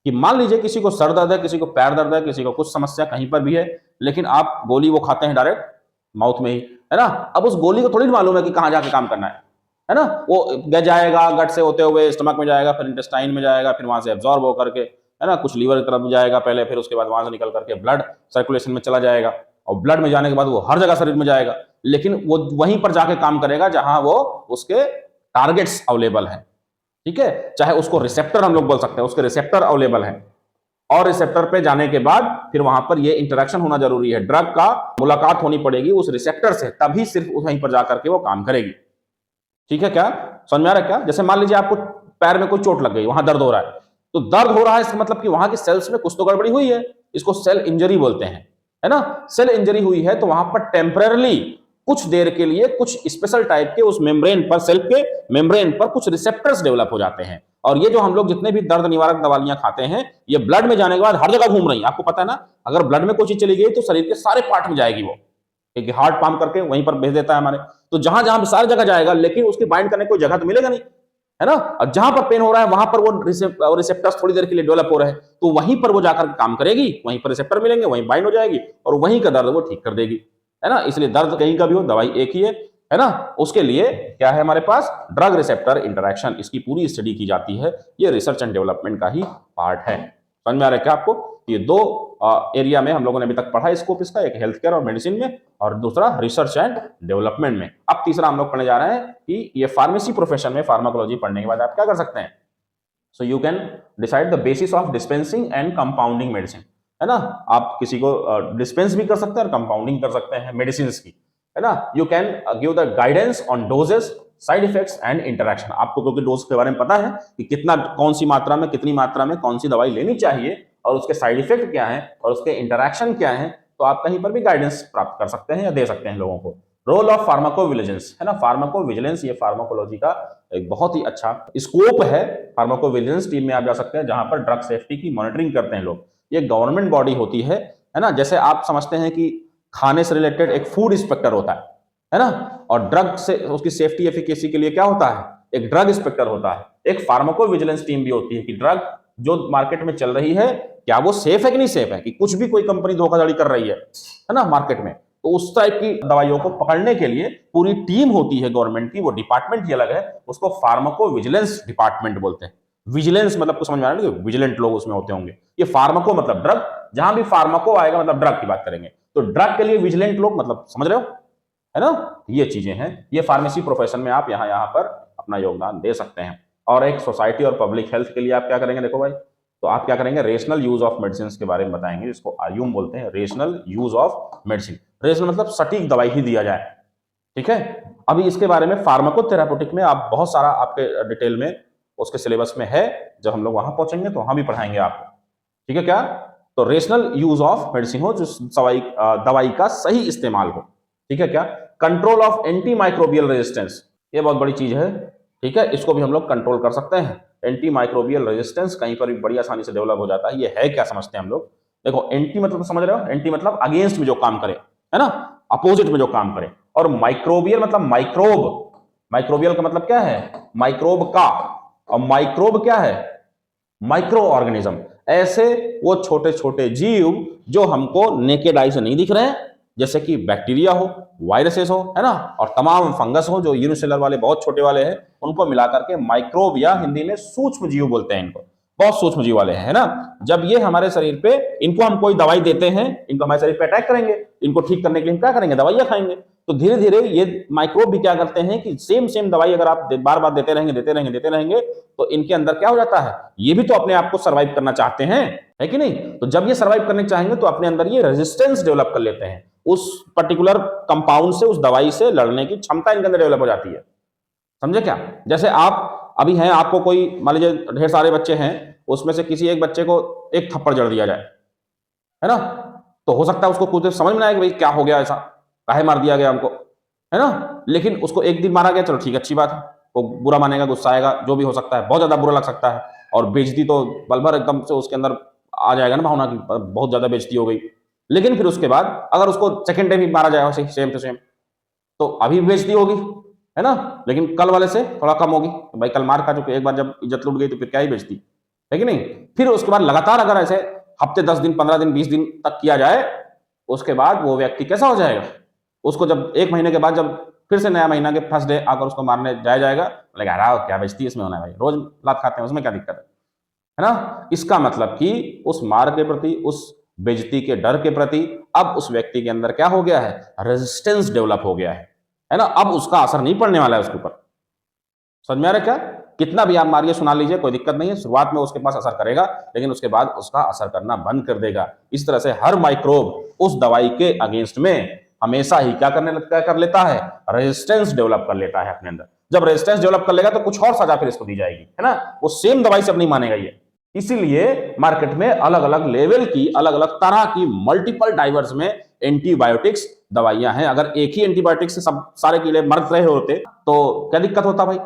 कि मान लीजिए किसी को सर दर्द है, किसी को पैर दर्द है, किसी को कुछ समस्या कहीं पर भी है, लेकिन आप गोली वो खाते हैं डायरेक्ट माउथ में ही, है ना। अब उस गोली को थोड़ी मालूम है कि कहाँ जाके काम करना है ना। वो जाएगा गट से होते हुए स्टमक में जाएगा, फिर इंटेस्टाइन में जाएगा, फिर वहां से एब्जॉर्ब होकर के, है ना, कुछ लीवर की तरफ जाएगा पहले, फिर उसके बाद वहां से निकल करके ब्लड सर्कुलेशन में चला जाएगा, और ब्लड में जाने के बाद वो हर जगह शरीर में जाएगा, लेकिन वो वहीं पर जाके काम करेगा जहां वो उसके टारगेट्स अवेलेबल हैं। ठीक है, चाहे उसको रिसेप्टर हम लोग बोल सकते हैं, उसके रिसेप्टर अवेलेबल हैं, और रिसेप्टर पे जाने के बाद फिर वहां पर ये इंटरेक्शन होना जरूरी है, ड्रग का मुलाकात होनी पड़ेगी उस रिसेप्टर से, तभी सिर्फ वहीं पर जाकर के वो काम करेगी। ठीक है, क्या समझ में आ रहा है क्या? जैसे मान लीजिए आपको पैर में कोई चोट लग गई, वहां दर्द हो रहा है, तो दर्द हो रहा है इसका मतलब कि वहां की सेल्स में कुछ तो गड़बड़ी हुई है, इसको सेल इंजरी बोलते हैं, है ना। सेल इंजरी हुई है तो वहां पर टेम्पररी कुछ देर के लिए कुछ स्पेशल टाइप के उस मेम्ब्रेन पर, सेल के मेम्ब्रेन पर कुछ रिसेप्टर्स डेवलप हो जाते हैं, और ये जो हम लोग जितने भी दर्द निवारक दवाइयां खाते हैं, ये ब्लड में जाने के बाद हर जगह घूम रही है। आपको पता है ना, अगर ब्लड में कोई चीज चली गई तो शरीर के सारे पार्ट में जाएगी वो, एक हार्ट पंप करके वहीं पर भेज देता है हमारे, तो जहां जहां भी सारी जगह जाएगा, लेकिन उसकी बाइंड करने की कोई जगह तो मिलेगा नहीं, है ना। और जहां पर पेन हो रहा है वहां पर वो रिसेप्टर्स थोड़ी देर के लिए डेवलप हो रहे हैं, तो वहीं पर वो जाकर काम करेगी, वहीं पर रिसेप्टर मिलेंगे, वहीं बाइंड हो जाएगी, और वहीं का दर्द वो ठीक कर देगी, है ना। इसलिए दर्द कहीं का भी हो, दवाई एक ही है ना। उसके लिए क्या है हमारे पास, ड्रग रिसेप्टर इंटरेक्शन, इसकी पूरी स्टडी की जाती है, ये रिसर्च एंड डेवलपमेंट का ही पार्ट है। समझ में आ रहा है क्या आपको? ये दो एरिया में हम लोगों ने अभी तक पढ़ा स्कोप इसका, एक हेल्थ केयर और मेडिसिन में, और दूसरा रिसर्च एंड डेवलपमेंट में। अब तीसरा हम लोग पढ़ने जा रहे हैं कि ये फार्मेसी प्रोफेशन में फार्माकोलॉजी पढ़ने के बाद आप क्या कर सकते हैं। So you can decide the basis of dispensing and compounding medicine, है ना। आप किसी को डिस्पेंस भी कर सकते हैं और कंपाउंडिंग कर सकते हैं मेडिसिन की, है ना। You can give the guidance on doses, side effects and interaction. आपको क्योंकि डोज के बारे में पता है कि कितना, कौन सी मात्रा में, कितनी मात्रा में कौन सी दवाई लेनी चाहिए, और उसके साइड इफेक्ट क्या है, और उसके इंटरेक्शन क्या है, तो आप कहीं पर भी गाइडेंस प्राप्त कर सकते हैं या दे सकते हैं लोगों को। रोल ऑफ फार्माकोविजिलेंस, है ना। फार्माकोविजिलेंस ये फार्माकोलॉजी का एक बहुत ही अच्छा स्कोप है। फार्माकोविजिलेंस टीम में आप जा सकते हैं, जहां पर ड्रग सेफ्टी की मॉनिटरिंग करते हैं लोग। ये गवर्नमेंट बॉडी होती है ना। जैसे आप समझते हैं कि खाने से रिलेटेड एक फूड इंस्पेक्टर होता है ना, और ड्रग से उसकी सेफ्टी एफिकेसी के लिए क्या होता है, एक ड्रग इंस्पेक्टर होता है। एक फार्माकोविजिलेंस टीम भी होती है कि ड्रग जो मार्केट में चल रही है, क्या वो सेफ है कि नहीं सेफ है, कि कुछ भी कोई कंपनी धोखाधड़ी कर रही है ना मार्केट में, तो उस टाइप की दवाइयों को पकड़ने के लिए पूरी टीम होती है गवर्नमेंट की। वो डिपार्टमेंट ही अलग है, उसको फार्माकोविजिलेंस डिपार्टमेंट बोलते हैं। विजिलेंस मतलब कुछ समझ में आ रहा है, विजिलेंट लोग उसमें होते होंगे। ये फार्माको मतलब ड्रग, जहां भी फार्माको आएगा मतलब ड्रग की बात करेंगे, तो ड्रग के लिए विजिलेंट लोग, मतलब समझ रहे हो, है ना। ये चीजें हैं, ये फार्मेसी प्रोफेशन में आप यहाँ पर अपना योगदान दे सकते हैं। और एक सोसाइटी और पब्लिक हेल्थ के लिए आप क्या करेंगे, देखो भाई, तो आप क्या करेंगे, रेशनल यूज ऑफ मेडिसिन के बारे में बताएंगे, जिसको आयुम बोलते हैं, rational use of medicine. Rational मतलब सटीक दवाई ही दिया जाए, ठीक है। अभी इसके बारे में फार्माकोथेरापेटिक में आप बहुत सारा आपके डिटेल में उसके सिलेबस में है, जब हम लोग वहां पहुंचेंगे तो वहां भी पढ़ाएंगे आपको, ठीक है क्या। तो रेशनल यूज ऑफ मेडिसिन हो, जो दवाई का सही इस्तेमाल हो, ठीक है क्या। Control of anti microbial resistance, ये बहुत बड़ी चीज है, ठीक है। इसको भी हम लोग कंट्रोल कर सकते हैं। एंटी माइक्रोबियल रेजिस्टेंस कहीं पर भी बड़ी आसानी से डेवलप हो जाता है। ये है क्या, समझते हैं हम लोग। देखो, एंटी मतलब तो समझ रहे हो, एंटी मतलब अगेंस्ट में जो काम करे, है ना, अपोजिट में जो काम करे। और माइक्रोबियल मतलब माइक्रोब, माइक्रोबियल का मतलब क्या है, माइक्रोब का, और माइक्रोब क्या है, माइक्रो ऑर्गेनिज्म। ऐसे वो छोटे छोटे जीव जो हमको नेकेड आई से नहीं दिख रहे हैं, जैसे कि बैक्टीरिया हो, वायरसेस हो, है ना, और तमाम फंगस हो जो यूनिसेलर वाले बहुत छोटे वाले हैं, उनको मिलाकर के माइक्रोब या हिंदी में सूक्ष्म जीव बोलते हैं इनको, बहुत सूक्ष्म जीव वाले हैं, है ना। जब ये हमारे शरीर पे, इनको हम कोई दवाई देते हैं, इनको हमारे शरीर पे अटैक करेंगे, इनको ठीक करने के लिए हम क्या करेंगे, दवाइयां खाएंगे। तो धीरे धीरे ये माइक्रोब भी क्या करते हैं कि सेम दवाई अगर आप बार बार देते रहेंगे तो इनके अंदर क्या हो जाता है, ये भी तो अपने आप को सर्वाइव करना चाहते हैं, है कि नहीं। तो जब ये सर्वाइव करने चाहेंगे तो अपने अंदर ये रेजिस्टेंस डेवलप कर लेते हैं, उस पर्टिकुलर कंपाउंड से, उस दवाई से लड़ने की क्षमता इनके अंदर डेवलप हो जाती है। समझे क्या। जैसे आप अभी हैं, आपको कोई मान लीजिए ढेर सारे बच्चे हैं, उसमें से किसी एक बच्चे को एक थप्पड़ जड़ दिया जाए, है ना, तो हो सकता है उसको कुछ देर समझ में ना आए कि भाई क्या हो गया, ऐसा काहे मार दिया गया हमको, है ना। लेकिन उसको एक दिन मारा गया, चलो ठीक, अच्छी बात है, वो बुरा मानेगा, गुस्सा आएगा, जो भी हो सकता है, बहुत ज्यादा बुरा लग सकता है, और बेइज्जती तो पल भर एकदम से उसके अंदर आ जाएगा ना भावना की, बहुत ज्यादा बेइज्जती हो गई। लेकिन फिर उसके बाद अगर उसको सेकंड डे भी मारा जाए सेम टू सेम, तो अभी बेइज्जती होगी, है ना, लेकिन कल वाले से थोड़ा कम होगी। तो भाई कल मार खा चुके, एक बार जब इज्जत लूट गई तो फिर क्या ही बेइज्जती, है कि नहीं। फिर उसके बाद लगातार अगर ऐसे हफ्ते 10 दिन 15 दिन 20 दिन तक किया जाए, उसके बाद वो व्यक्ति कैसा हो जाएगा, उसको जब 1 महीने के बाद जब फिर से नया महीना के फर्स्ट डे आकर उसको मारने जाया जाएगा, बोलेगा अरे क्या बेइज्जती इसमें होना है, भाई रोज लात खाते हैं, उसमें क्या दिक्कत है ना। इसका मतलब कि उस मार के प्रति, उस बेइज्जती के डर के प्रति अब उस व्यक्ति के अंदर क्या हो गया है, रेजिस्टेंस डेवलप हो गया है ना। अब उसका असर नहीं पड़ने वाला है उसके ऊपर, समझ में आ रहा है क्या। कितना भी आप मारिए सुना लीजिए, कोई दिक्कत नहीं है, शुरुआत में उसके पास असर करेगा, लेकिन उसके बाद उसका असर करना बंद कर देगा। इस तरह से हर माइक्रोब उस दवाई के अगेंस्ट में हमेशा ही क्या कर लेता है, रेजिस्टेंस डेवलप कर लेता है अपने अंदर। जब रेजिस्टेंस डेवलप कर लेगा तो कुछ और सजा फिर इसको दी जाएगी, है ना, वो सेम दवाई से अब नहीं मानेगा ये। इसीलिए मार्केट में अलग अलग लेवल की, अलग अलग तरह की, मल्टीपल डाइवर्स में एंटीबायोटिक्स दवाइयां हैं। अगर एक ही एंटीबायोटिक से सब सारे कीड़े मर रहे होते तो क्या दिक्कत होता भाई,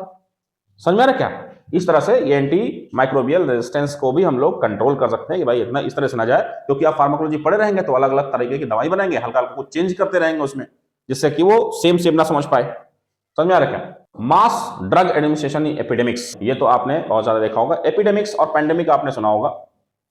समझ में आ रहा क्या। इस तरह से ये एंटी माइक्रोबियल रेजिस्टेंस को भी हम लोग कंट्रोल कर सकते हैं कि भाई इतना इस तरह से ना जाए, क्योंकि आप फार्माकोलॉजी पढ़े रहेंगे तो अलग अलग तरीके की दवाई बनाएंगे, हल्का हल्का कुछ चेंज करते रहेंगे उसमें, जिससे कि वो सेम ना समझ पाए। समझ में आ रहा क्या। मास ड्रग एडमिनिस्ट्रेशन एपिडेमिक्स, ये तो आपने बहुत ज्यादा देखा होगा। एपिडेमिक्स और पैंडेमिक आपने सुना होगा,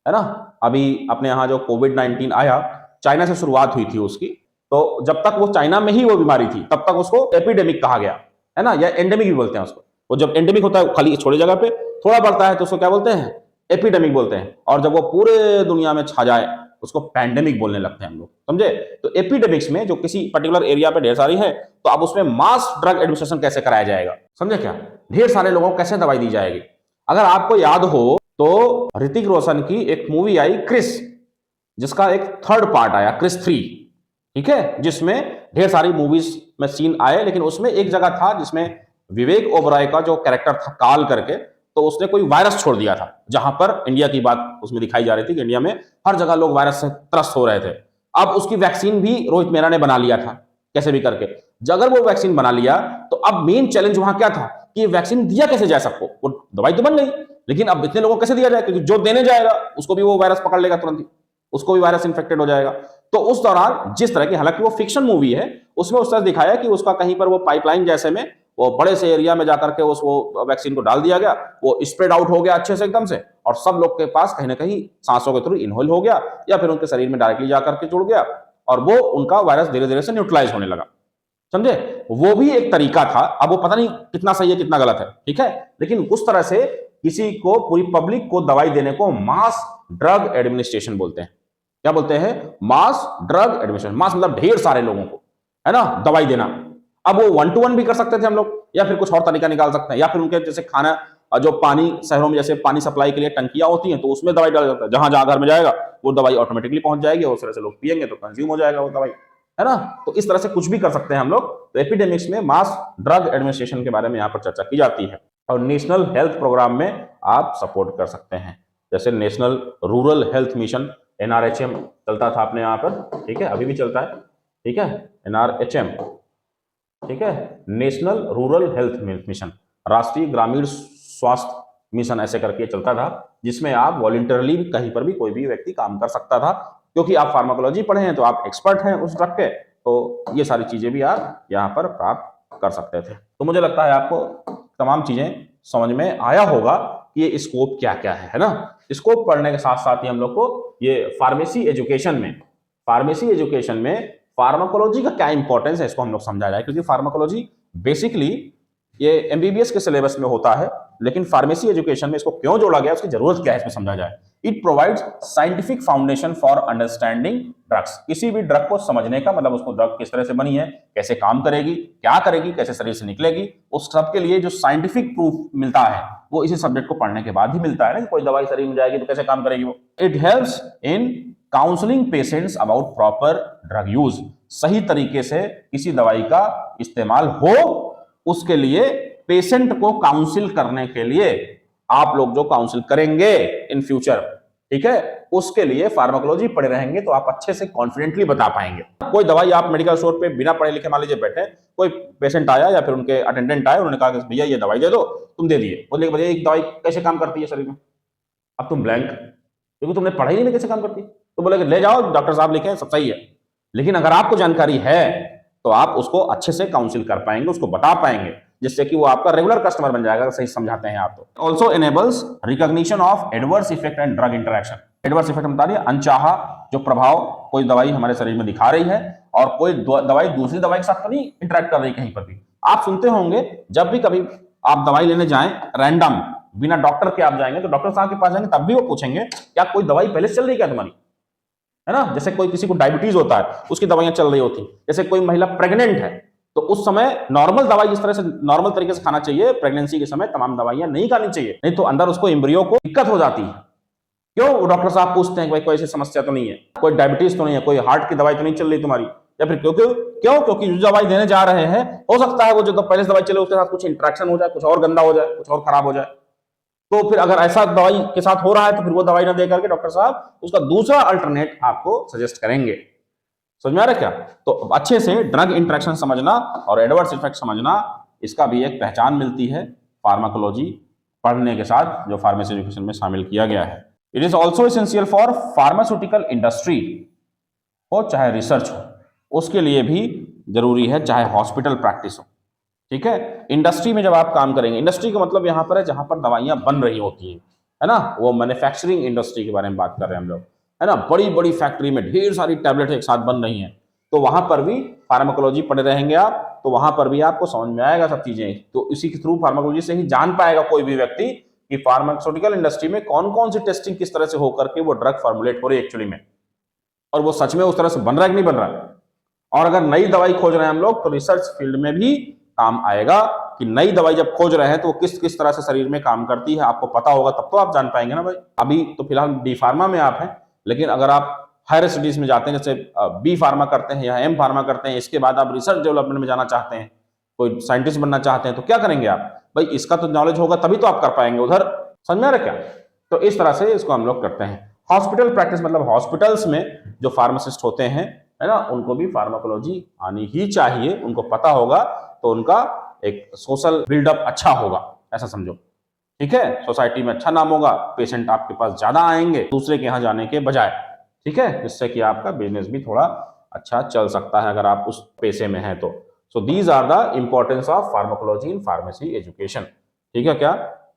है ना। अभी अपने यहाँ जो कोविड-19 आया, चाइना से शुरुआत हुई थी उसकी, तो जब तक वो चाइना में ही वो बीमारी थी तब तक उसको एपिडेमिक कहा गया, है ना, या एंडेमिक भी बोलते हैं उसको। वो जब एंडेमिक होता है खाली छोटी जगह पे थोड़ा बढ़ता है तो उसको क्या बोलते हैं, एपिडेमिक बोलते हैं, और जब वो पूरे दुनिया में छा जाए उसको पैंडेमिक बोलने लगते हैं हम लोग, समझे। तो एपिडेमिक्स में जो किसी पर्टिकुलर एरिया पे ढेर सारी है, तो अब उसमें मास ड्रग एडमिनिस्ट्रेशन कैसे कराया जाएगा, समझे क्या, ढेर सारे लोगों को कैसे दवाई दी जाएगी। अगर आपको याद हो तो ऋतिक रोशन की एक मूवी आई क्रिस, जिसका एक थर्ड पार्ट आया क्रिस 3, ठीक है, जिसमें ढेर सारी मूवीज में सीन आए, लेकिन उसमें एक जगह था जिसमें विवेक ओबराय का जो कैरेक्टर था काल करके, तो उसने कोई वायरस छोड़ दिया था, जहां पर इंडिया की बात उसमें दिखाई जा रही थी कि इंडिया में हर जगह लोग वायरस से त्रस्त हो रहे थे। अब उसकी वैक्सीन भी रोहित मेहरा ने बना लिया था कैसे भी करके। अगर वो वैक्सीन बना लिया तो अब मेन चैलेंज वहां क्या था कि वैक्सीन दिया कैसे जाए सबको, वो दवाई तो बन गई, लेकिन अब इतने लोगों को कैसे दिया जाए, क्योंकि जो देने जाएगा उसको भी वो वायरस पकड़ लेगा तुरंत ही, उसको भी वायरस इन्फेक्टेड हो जाएगा। तो उस दौरान जिस तरह की, हालांकि वो फिक्शन मूवी है, उसमें उस तरह दिखाया कि उसका कहीं पर वो पाइपलाइन जैसे में वो बड़े से एरिया में जाकर के उस वो वैक्सीन को डाल दिया गया, वो स्प्रेड आउट हो गया अच्छे से एकदम से, और सब लोग के पास कहीं ना कहीं सांसों के थ्रू इनहेल हो गया या फिर उनके शरीर में डायरेक्टली जाकर के जुड़ गया, और वो उनका वायरस धीरे धीरे से न्यूट्रलाइज होने लगा, समझे। वो भी एक तरीका था, अब वो पता नहीं कितना सही है कितना गलत है, ठीक है, लेकिन उस तरह से किसी को, पूरी पब्लिक को दवाई देने को मास ड्रग एडमिनिस्ट्रेशन बोलते हैं। क्या बोलते हैं, मास ड्रग एडमिनिस्ट्रेशन। मास मतलब ढेर सारे लोगों को, है ना, दवाई देना। अब वो 1 to 1 भी कर सकते थे हम लोग, या फिर कुछ और तरीका निकाल सकते हैं, या फिर उनके जैसे खाना, जो पानी शहरों में जैसे पानी सप्लाई के लिए टंकियां होती हैं तो उसमें दवाई डाल सकता है, जहां जहां घर में जाएगा वो दवाई ऑटोमेटिकली पहुंच जाएगी, और उस तरह से लोग पिएंगे तो कंज्यूम हो जाएगा वो दवाई, है ना। तो इस तरह से कुछ भी कर सकते हैं हम लोग। तो एपिडेमिक्स में मास ड्रग एडमिनिस्ट्रेशन के बारे में यहाँ पर चर्चा की जाती है, और नेशनल हेल्थ प्रोग्राम में आप सपोर्ट कर सकते हैं, जैसे national rural health mission NRHM चलता था अपने यहाँ पर, ठीक है, अभी भी चलता है, ठीक है, NRHM, ठीक है, नेशनल रूरल हेल्थ मिशन, राष्ट्रीय ग्रामीण स्वास्थ्य मिशन ऐसे करके चलता था, जिसमें आप वॉलंटरली कहीं पर भी कोई भी व्यक्ति काम कर सकता था, क्योंकि आप फार्माकोलॉजी पढ़े हैं तो आप एक्सपर्ट हैं उस ड्रग के, तो ये सारी चीजें भी आप यहाँ पर प्राप्त कर सकते थे। तो मुझे लगता है आपको तमाम चीजें समझ में आया होगा कि ये स्कोप क्या क्या है ना। स्कोप पढ़ने के साथ साथ ही हम लोग को ये फार्मेसी एजुकेशन में फार्माकोलॉजी का क्या इंपॉर्टेंस है इसको हम लोग समझा जाए, क्योंकि फार्माकोलॉजी बेसिकली ये MBBS के सिलेबस में होता है, लेकिन फार्मेसी एजुकेशन में इसको क्यों जोड़ा गया, उसकी जरूरत क्या है इसमें समझा जाए। It provides scientific foundation for understanding drugs. किसी भी ड्रग को समझने का मतलब उसको ड्रग किस तरह से बनी है, कैसे काम करेगी, क्या करेगी, कैसे शरीर से निकलेगी, उस सब के लिए जो साइंटिफिक प्रूफ मिलता है वो इसी सब्जेक्ट को पढ़ने के बाद ही मिलता है ना, कि कोई दवाई शरीर में जाएगी तो कैसे काम करेगी वो। It helps in counselling patients about proper drug use. सही तरीके से किसी दवाई का इस्तेमाल हो, उसके लिए पेशेंट को काउंसिल करने के लिए आप लोग जो काउंसिल करेंगे इन फ्यूचर, ठीक है, उसके लिए फार्माकोलॉजी पढ़े रहेंगे तो आप अच्छे से कॉन्फिडेंटली बता पाएंगे। कोई दवाई आप मेडिकल स्टोर पे बिना पढ़े लिखे मान लीजिए बैठे, कोई पेशेंट आया या फिर उनके अटेंडेंट आए, उन्होंने कहा कि भैया ये दवाई दे दो, तुम दे दिए, बोले भैया एक दवाई कैसे काम करती है शरीर में, अब तुम ब्लैंक, क्योंकि तुमने पढ़ा ही नहीं कैसे काम करती, तो बोले ले जाओ डॉक्टर साहब लिखे सब सही है। लेकिन अगर आपको जानकारी है तो आप उसको अच्छे से काउंसिल कर पाएंगे, उसको बता पाएंगे, जिससे कि वो आपका रेगुलर कस्टमर बन जाएगा, सही समझाते हैं आप तो। Also enables recognition of adverse effect and drug interaction. Adverse effect बता दिए, अनचाहा जो प्रभाव कोई दवाई हमारे शरीर में दिखा रही है और कोई दवाई दूसरी दवाई के साथ तो नहीं इंटरेक्ट कर रही कहीं पर भी। आप सुनते होंगे जब भी कभी आप दवाई लेने जाएं रैंडम बिना डॉक्टर के आप जाएंगे तो डॉक्टर साहब के पास जाएंगे तब भी वो पूछेंगे क्या कोई दवाई पहले से चल रही है क्या तुम्हारी, है ना। जैसे कोई किसी को डायबिटीज होता है उसकी दवाइयां चल रही होती, जैसे कोई महिला प्रेग्नेंट है तो उस समय नॉर्मल दवाई जिस तरह से नॉर्मल तरीके से खाना चाहिए, प्रेगनेंसी के समय तमाम दवाइयां नहीं खानी चाहिए, नहीं तो अंदर उसको एम्ब्रियो को दिक्कत हो जाती है। क्यों डॉक्टर साहब पूछते हैं कि भाई कोई ऐसी समस्या तो नहीं है, कोई डायबिटीज तो नहीं है, कोई हार्ट की दवाई तो नहीं चल रही तुम्हारी, या फिर क्योंकि जो दवाई देने जा रहे हैं हो सकता है वो जो पहले से दवाई चले उसके साथ कुछ इंटरेक्शन हो जाए, कुछ और गंदा हो जाए, कुछ और खराब हो जाए। तो फिर अगर ऐसा दवाई के साथ हो रहा है तो फिर वो दवाई ना दे करके डॉक्टर साहब उसका दूसरा अल्टरनेट आपको सजेस्ट करेंगे। समझ में आ रहा है क्या। तो अच्छे से ड्रग इंटरेक्शन समझना और एडवर्स इफेक्ट समझना, इसका भी एक पहचान मिलती है फार्माकोलॉजी पढ़ने के साथ जो फार्मेसी एजुकेशन में शामिल किया गया है। It is also essential for pharmaceutical industry हो चाहे रिसर्च हो, उसके लिए भी जरूरी है, चाहे हॉस्पिटल प्रैक्टिस हो, ठीक है। इंडस्ट्री में जब आप काम करेंगे, इंडस्ट्री का मतलब यहाँ पर है जहां पर दवाइयां बन रही होती हैं, है ना, वो मैन्युफैक्चरिंग इंडस्ट्री के बारे में बात कर रहे हैं हम लोग, है ना। बड़ी बड़ी फैक्ट्री में ढेर सारी टैबलेट एक साथ बन रही हैं, तो वहां पर भी फार्माकोलॉजी पढ़े रहेंगे आप, तो वहां पर भी आपको समझ में आएगा सब चीजें। तो इसी के थ्रू फार्माकोलॉजी से ही जान पाएगा कोई भी व्यक्ति कि फार्मास्यूटिकल इंडस्ट्री में कौन कौन सी टेस्टिंग किस तरह से होकर के वो ड्रग फॉर्मुलेट हो रही है एक्चुअली में, और वो सच में उस तरह से बन रहा है कि नहीं बन रहा है। और अगर नई दवाई खोज रहे हैं हम लोग तो रिसर्च फील्ड में भी काम आएगा कि नई दवाई जब खोज रहे हैं तो किस किस तरह से शरीर में काम करती है, आपको पता होगा तब तो आप जान पाएंगे ना भाई। अभी तो फिलहाल डी फार्मा में आप हैं, लेकिन अगर आप हायर स्टडीज में जाते हैं, जैसे बी फार्मा करते हैं या एम फार्मा करते हैं, इसके बाद आप रिसर्च डेवलपमेंट में जाना चाहते हैं, कोई साइंटिस्ट बनना चाहते हैं, तो क्या करेंगे आप भाई, इसका तो नॉलेज होगा तभी तो आप कर पाएंगे उधर। समझ में आ रहा क्या। तो इस तरह से इसको हम लोग करते हैं। हॉस्पिटल प्रैक्टिस मतलब हॉस्पिटल्स में जो फार्मासिस्ट होते हैं, है ना, उनको भी फार्माकोलॉजी आनी ही चाहिए, उनको पता होगा तो उनका एक सोशल बिल्डअप अच्छा होगा, ऐसा समझो, ठीक है। सोसाइटी में अच्छा नाम होगा, पेशेंट आपके पास ज्यादा आएंगे दूसरे के यहाँ जाने के बजाय, ठीक है, जिससे कि आपका बिजनेस भी थोड़ा अच्छा चल सकता है अगर आप उस पेशे में हैं तो। So these are the importance of pharmacology in pharmacy education, ठीक है क्या।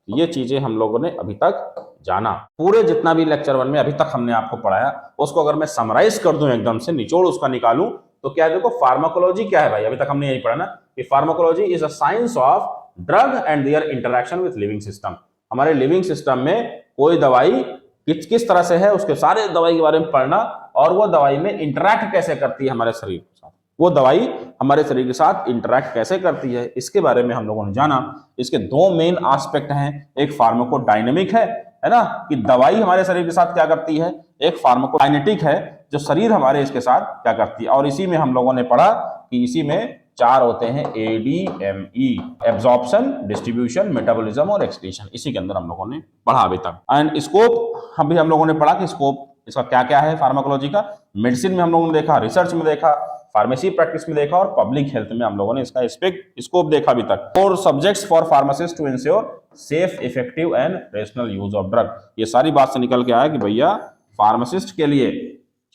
ये चीजें हम लोगों ने अभी तक जाना, पूरे जितना भी लेक्चर 1 में अभी तक हमने आपको पढ़ाया उसको अगर मैं समराइज कर दूं, एकदम से निचोड़ उसका निकालूं, तो क्या है, देखो फार्माकोलॉजी क्या है भाई, अभी तक हमने यही पढ़ा ना कि pharmacology is a science of drug and there interaction with living system. हमारे लिविंग सिस्टम में कोई दवाई किस तरह से है उसके सारे दवाई के बारे में पढ़ना, और वो दवाई में इंटरैक्ट कैसे करती है हमारे शरीर के साथ, वो दवाई हमारे शरीर के साथ इंटरैक्ट कैसे करती है, इसके बारे में हम लोगों ने जाना। इसके दो मेन एस्पेक्ट हैं, एक फार्माकोडायनेमिक है ना, कि दवाई हमारे शरीर के साथ क्या करती है, एक फार्माकोकाइनेटिक है जो शरीर हमारे इसके साथ क्या करती है। और इसी में हम लोगों ने पढ़ा कि इसी में 4 होते हैं ADME, एब्जॉर्प्शन, डिस्ट्रीब्यूशन, मेटाबॉलिज्म और एक्सक्रीशन, इसी के अंदर हम लोगों ने पढ़ा अभी तक। एंड स्कोप हम लोगों ने पढ़ा कि स्कोप इसका क्या क्या है फार्माकोलॉजी का। मेडिसिन में हम लोगों ने देखा, रिसर्च में देखा, फार्मेसी प्रैक्टिस में देखा, और पब्लिक हेल्थ में हम लोगों ने इसका स्कोप देखा अभी तक। 4 subjects for pharmacist to ensure safe, effective and rational use of drug. ये सारी बात से निकल के आया कि भैया फार्मासिस्ट के लिए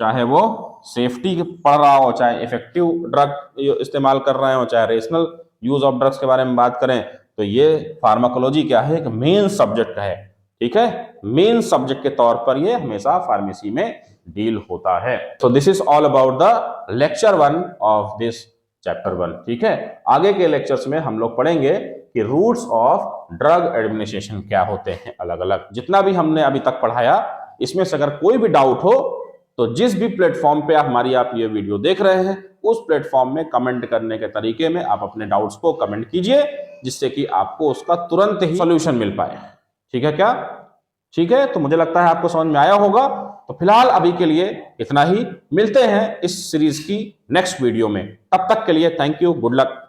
चाहे वो सेफ्टी पढ़ रहा हो, चाहे इफेक्टिव ड्रग इस्तेमाल कर रहे हो, चाहे रेशनल यूज ऑफ ड्रग्स के बारे में बात करें, तो ये फार्माकोलॉजी क्या है, एक मेन सब्जेक्ट है, ठीक है। मेन सब्जेक्ट के तौर पर ये हमेशा फार्मेसी में डील होता है। So this is all about the lecture 1 of this chapter 1, ठीक है। आगे के लेक्चर्स में हम लोग पढ़ेंगे कि रूट्स ऑफ ड्रग एडमिनिस्ट्रेशन क्या होते हैं अलग अलग। जितना भी हमने अभी तक पढ़ाया, इसमें से अगर कोई भी डाउट हो तो जिस भी प्लेटफॉर्म पे आप ये वीडियो देख रहे हैं, उस प्लेटफॉर्म में कमेंट करने के तरीके में आप अपने डाउट्स को कमेंट कीजिए, जिससे कि आपको उसका तुरंत ही सॉल्यूशन मिल पाए, ठीक है क्या। ठीक है, तो मुझे लगता है आपको समझ में आया होगा। तो फिलहाल अभी के लिए इतना ही, मिलते हैं इस सीरीज की नेक्स्ट वीडियो में। तब तक के लिए थैंक यू, गुड लक।